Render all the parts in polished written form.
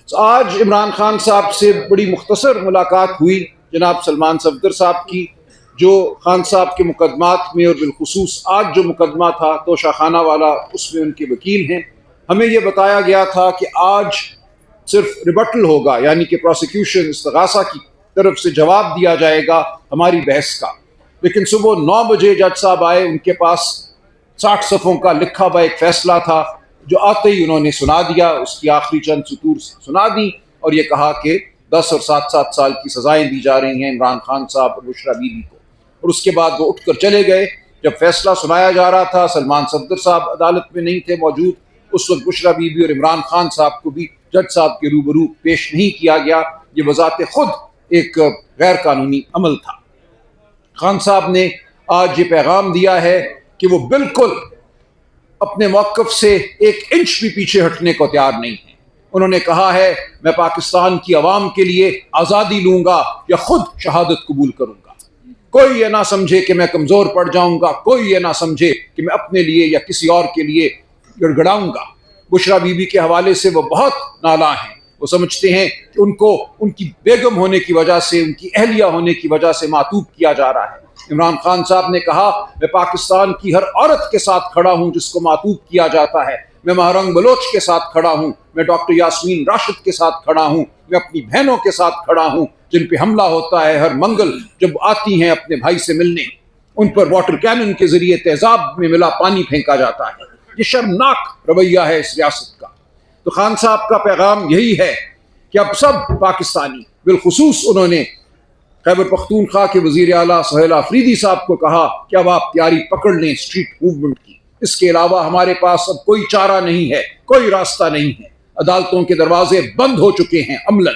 آج عمران خان صاحب سے بڑی مختصر ملاقات ہوئی جناب سلمان صفدر صاحب کی، جو خان صاحب کے مقدمات میں اور بالخصوص آج جو مقدمہ تھا توشہ خانہ والا اس میں ان کے وکیل ہیں. ہمیں یہ بتایا گیا تھا کہ آج صرف ریبٹل ہوگا، یعنی کہ پروسیکیوشن استغاثہ کی طرف سے جواب دیا جائے گا ہماری بحث کا. لیکن صبح 9 بجے جج صاحب آئے، ان کے پاس 60 صفحوں کا لکھا ہوا ایک فیصلہ تھا جو آتے ہی انہوں نے سنا دیا. اس کی آخری چند سطور سنا دی اور یہ کہا کہ 10 اور 7 سال کی سزائیں دی جا رہی ہیں عمران خان صاحب اور بشرا بی بی کو. اور اس کے بعد وہ اٹھ کر چلے گئے. جب فیصلہ سنایا جا رہا تھا سلمان صفدر صاحب عدالت میں نہیں تھے موجود. اس وقت بشرا بی بی اور عمران خان صاحب کو بھی جج صاحب کے روبرو پیش نہیں کیا گیا. یہ بذات خود ایک غیر قانونی عمل تھا. خان صاحب نے آج یہ پیغام دیا ہے کہ وہ بالکل اپنے موقف سے 1 انچ بھی پیچھے ہٹنے کو تیار نہیں ہیں. انہوں نے کہا ہے میں پاکستان کی عوام کے لیے آزادی لوں گا یا خود شہادت قبول کروں گا. کوئی یہ نہ سمجھے کہ میں کمزور پڑ جاؤں گا، کوئی یہ نہ سمجھے کہ میں اپنے لیے یا کسی اور کے لیے گڑگڑاؤں گا. بشرا بی بی کے حوالے سے وہ بہت نالاں ہیں. وہ سمجھتے ہیں کہ ان کو ان کی بیگم ہونے کی وجہ سے، ان کی اہلیہ ہونے کی وجہ سے معطوب کیا جا رہا ہے. عمران خان صاحب نے کہا میں پاکستان کی ہر عورت کے ساتھ کھڑا ہوں جس کو معطوب کیا جاتا ہے. میں مہرنگ بلوچ کے ساتھ کھڑا ہوں، میں ڈاکٹر یاسمین راشد کے ساتھ کھڑا ہوں، میں اپنی بہنوں کے ساتھ کھڑا ہوں جن پہ حملہ ہوتا ہے ہر منگل جب آتی ہیں اپنے بھائی سے ملنے. ان پر واٹر کینن کے ذریعے تیزاب میں ملا پانی پھینکا جاتا ہے. یہ شرمناک رویہ ہے اس ریاست کا. تو خان صاحب کا پیغام یہی ہے کہ اب سب پاکستانی، بالخصوص انہوں نے خیبر پختونخوا کے وزیر اعلیٰ سہیل آفریدی صاحب کو کہا کہ اب آپ تیاری پکڑ لیں اسٹریٹ موومنٹ کی. اس کے علاوہ ہمارے پاس اب کوئی چارہ نہیں ہے، کوئی راستہ نہیں ہے. عدالتوں کے دروازے بند ہو چکے ہیں عملاً.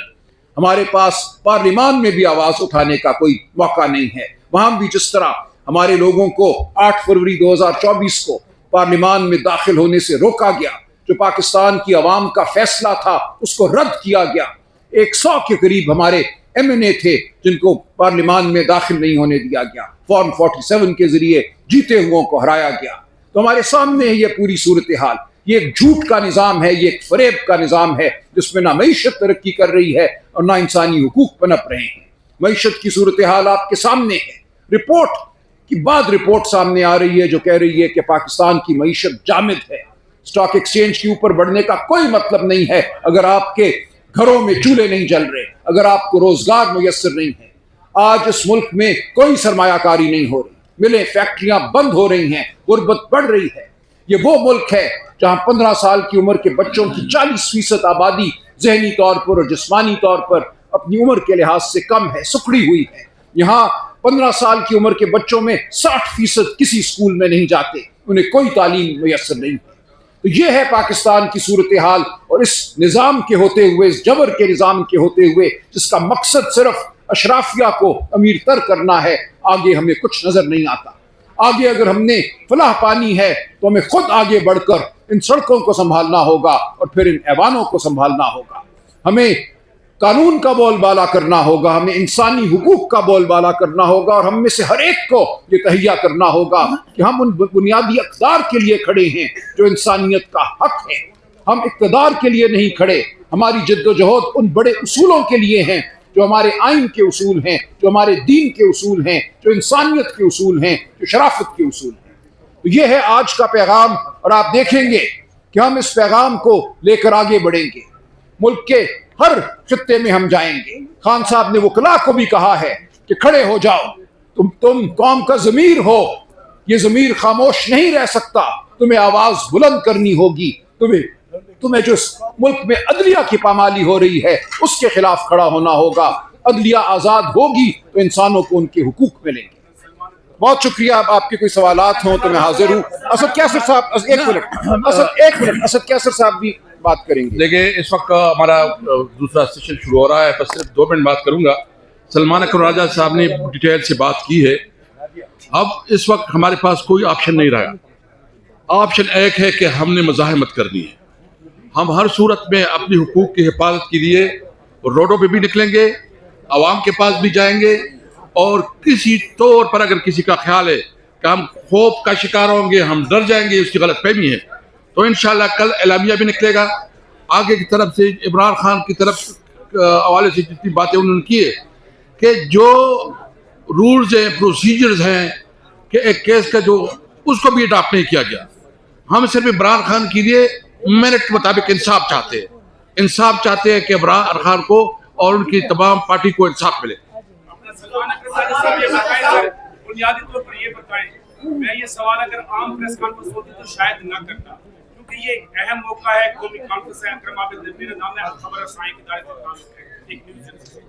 ہمارے پاس پارلیمان میں بھی آواز اٹھانے کا کوئی موقع نہیں ہے. وہاں بھی جس طرح ہمارے لوگوں کو 8 فروری 2024 کو پارلیمان میں داخل ہونے سے روکا گیا، جو پاکستان کی عوام کا فیصلہ تھا اس کو رد کیا گیا. 100 کے قریب ہمارے MNA تھے جن کو پارلیمان میں داخل نہیں ہونے دیا گیا. فارم 47 کے ذریعے جیتے ہوئوں کو ہرایا گیا. تو ہمارے سامنے ہے یہ پوری صورتحال. یہ ایک جھوٹ کا نظام ہے، یہ ایک فریب کا نظام ہے جس میں نہ معیشت ترقی کر رہی ہے اور نہ انسانی حقوق پنپ رہے ہیں. معیشت کی صورتحال آپ کے سامنے ہے. رپورٹ کی بعد رپورٹ سامنے آ رہی ہے جو کہہ رہی ہے کہ پاکستان کی معیشت جامد ہے. اسٹاک ایکسچینج کے اوپر بڑھنے کا کوئی مطلب نہیں ہے اگر آپ کے گھروں میں چولہے نہیں جل رہے، اگر آپ کو روزگار میسر نہیں ہے. آج اس ملک میں کوئی سرمایہ کاری نہیں ہو رہی، ملیں فیکٹریاں بند ہو رہی ہیں، غربت بڑھ رہی ہے. یہ وہ ملک ہے جہاں 15 سال کی عمر کے بچوں کی 40% آبادی ذہنی طور پر اور جسمانی طور پر اپنی عمر کے لحاظ سے کم ہے، سکڑی ہوئی ہے. یہاں 15 سال کی عمر کے بچوں میں 60% کسی اسکول میں نہیں جاتے، انہیں کوئی تعلیم میسر نہیں ہے. تو یہ ہے پاکستان کی صورتحال. اور اس نظام کے ہوتے ہوئے، اس جبر کے نظام کے ہوتے ہوئے جس کا مقصد صرف اشرافیہ کو امیر تر کرنا ہے، آگے ہمیں کچھ نظر نہیں آتا. آگے اگر ہم نے فلاح پانی ہے تو ہمیں خود آگے بڑھ کر ان سڑکوں کو سنبھالنا ہوگا اور پھر ان ایوانوں کو سنبھالنا ہوگا. ہمیں قانون کا بول بالا کرنا ہوگا، ہمیں انسانی حقوق کا بول بالا کرنا ہوگا اور ہم میں سے ہر ایک کو یہ تہیہ کرنا ہوگا کہ ہم ان بنیادی اقدار کے لیے کھڑے ہیں جو انسانیت کا حق ہے. ہم اقتدار کے لیے نہیں کھڑے. ہماری جد و جہد ان بڑے اصولوں کے لیے ہیں جو ہمارے آئین کے اصول ہیں، جو ہمارے دین کے اصول ہیں، جو انسانیت کے اصول ہیں، جو شرافت کے اصول ہیں. تو یہ ہے آج کا پیغام اور آپ دیکھیں گے کہ ہم اس پیغام کو لے کر آگے بڑھیں گے. ملک کے ہر خطے میں ہم جائیں گے. خان صاحب نے وکلاء کو بھی کہا ہے کہ کھڑے ہو جاؤ. تم قوم کا ضمیر ہو، یہ ضمیر خاموش نہیں رہ سکتا. تمہیں آواز بلند کرنی ہوگی. تمہیں جو ملک میں عدلیہ کی پامالی ہو رہی ہے اس کے خلاف کھڑا ہونا ہوگا. عدلیہ آزاد ہوگی تو انسانوں کو ان کے حقوق ملیں گے. بہت شکریہ. آپ کے کوئی سوالات ہوں تو میں حاضر ہوں. اسد کیسر صاحب ایک منٹ اسد کیسر صاحب بھی بات کریں گے. دیکھیں اس وقت ہمارا دوسرا سیشن شروع ہو رہا ہے، بس صرف 2 منٹ بات کروں گا. سلمان اکرم راجہ صاحب نے ڈیٹیل سے بات کی ہے. اب اس وقت ہمارے پاس کوئی آپشن نہیں رہا. آپشن ایک ہے کہ ہم نے مزاحمت کرنی ہے. ہم ہر صورت میں اپنی حقوق کی حفاظت کے لیے روڈوں پہ بھی نکلیں گے، عوام کے پاس بھی جائیں گے، اور کسی طور پر اگر کسی کا خیال ہے کہ ہم خوف کا شکار ہوں گے، ہم ڈر جائیں گے، اس کی غلط فہمی ہے، تو انشاءاللہ کل اعلامیہ بھی نکلے گا. آگے کی طرف سے عمران خان کی طرف حوالے سے جتنی باتیں انہوں نے کی ہے کہ جو رولز ہیں پروسیجرز ہیں کہ ایک کیس کا جو اس کو بھی اڈاپٹ نہیں کیا گیا. ہم صرف عمران خان کے لیے میرٹ کے مطابق انصاف چاہتے ہیں کہ عمران خان کو اور ان کی تمام پارٹی کو انصاف ملے. بنیادی طور پر یہ بتائیں, میں یہ سوال اگر عام پریس کانفرنس ہوتی تو شاید نہ کرتا, کیونکہ یہ اہم موقع ہے, قومی کانفرنس ہے. اکرم عابد میرا نام ہے, خبر رسائی کے دائرے میں تعلق ہے, ایک نیوز ایجنسی.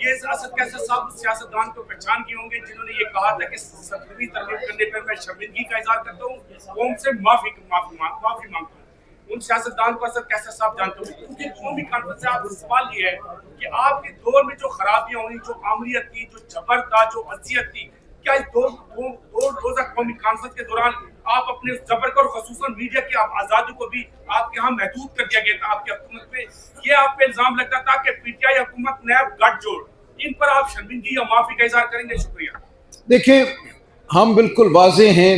یہ اسد کیسر صاحب سیاستدان کو پہچان کیے ہوں گے جنہوں نے یہ کہا تھا کہ 17ویں ترمیم کرنے پر میں شرمندگی کا اظہار کرتا ہوں, قوم سے معافی مانگتا ہوں. ان سیاستدان کو اسد کیسر صاحب جانتے ہوں, کیونکہ قومی کانفرنس سے آپ سے سوال یہ ہے کہ آپ کے دور میں جو خرابیاں ہوئی, جو آمریت تھی, جو جبر تھا, جو اذیت تھی, کیا اس دو روزہ قومی کانفرنس کے دوران آپ اپنے جبر کو اور خصوصاً میڈیا کی آزادی کو بھی آپ کے ہاں محدود کر دیا گیا تھا آپ کی حکومت میں؟ یہ آپ پہ الزام لگتا تھا کہ پی ٹی آئی حکومت نیب گٹھ جوڑ, ان پر آپ شرمندگی یا معافی کا اظہار کریں گے؟ شکریہ. دیکھیں, ہم بالکل واضح ہیں.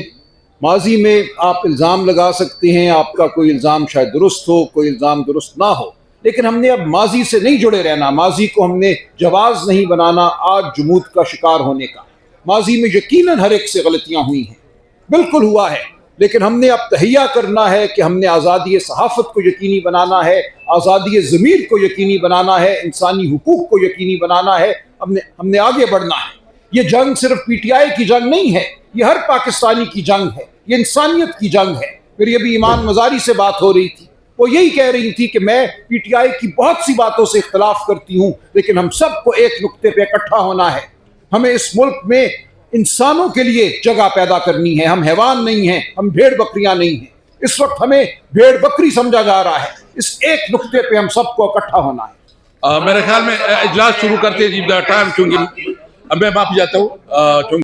ماضی میں آپ الزام لگا سکتے ہیں, آپ کا کوئی الزام شاید درست ہو, کوئی الزام درست نہ ہو, لیکن ہم نے اب ماضی سے نہیں جڑے رہنا, ماضی کو ہم نے جواز نہیں بنانا آج جمود کا شکار ہونے کا. ماضی میں یقیناً ہر ایک سے غلطیاں ہوئی ہیں, بالکل ہوا ہے, لیکن ہم نے اب تہیہ کرنا ہے کہ ہم نے آزادی صحافت کو یقینی بنانا ہے, آزادی ضمیر کو یقینی بنانا ہے, انسانی حقوق کو یقینی بنانا ہے. ہم نے آگے بڑھنا ہے. یہ جنگ صرف پی ٹی آئی کی جنگ نہیں ہے, یہ ہر پاکستانی کی جنگ ہے, یہ انسانیت کی جنگ ہے. پھر یہ بھی ایمان مزاری سے بات ہو رہی تھی, وہ یہی کہہ رہی تھی کہ میں پی ٹی آئی کی بہت سی باتوں سے اختلاف کرتی ہوں, لیکن ہم سب کو ایک نقطے پہ اکٹھا ہونا ہے. ہمیں اس ملک میں انسانوں کے لیے جگہ پیدا کرنی ہے. ہم حیوان نہیں ہیں, ہم بھیڑ بکریاں نہیں ہیں. اس وقت ہمیں بھیڑ بکری سمجھا جا رہا ہے. اس ایک نقطے پہ ہم سب کو اکٹھا ہونا ہے. میرے خیال میں اجلاس شروع کرتے ہیں ٹائم, چونکہ اب میں معافی چاہتا ہوں.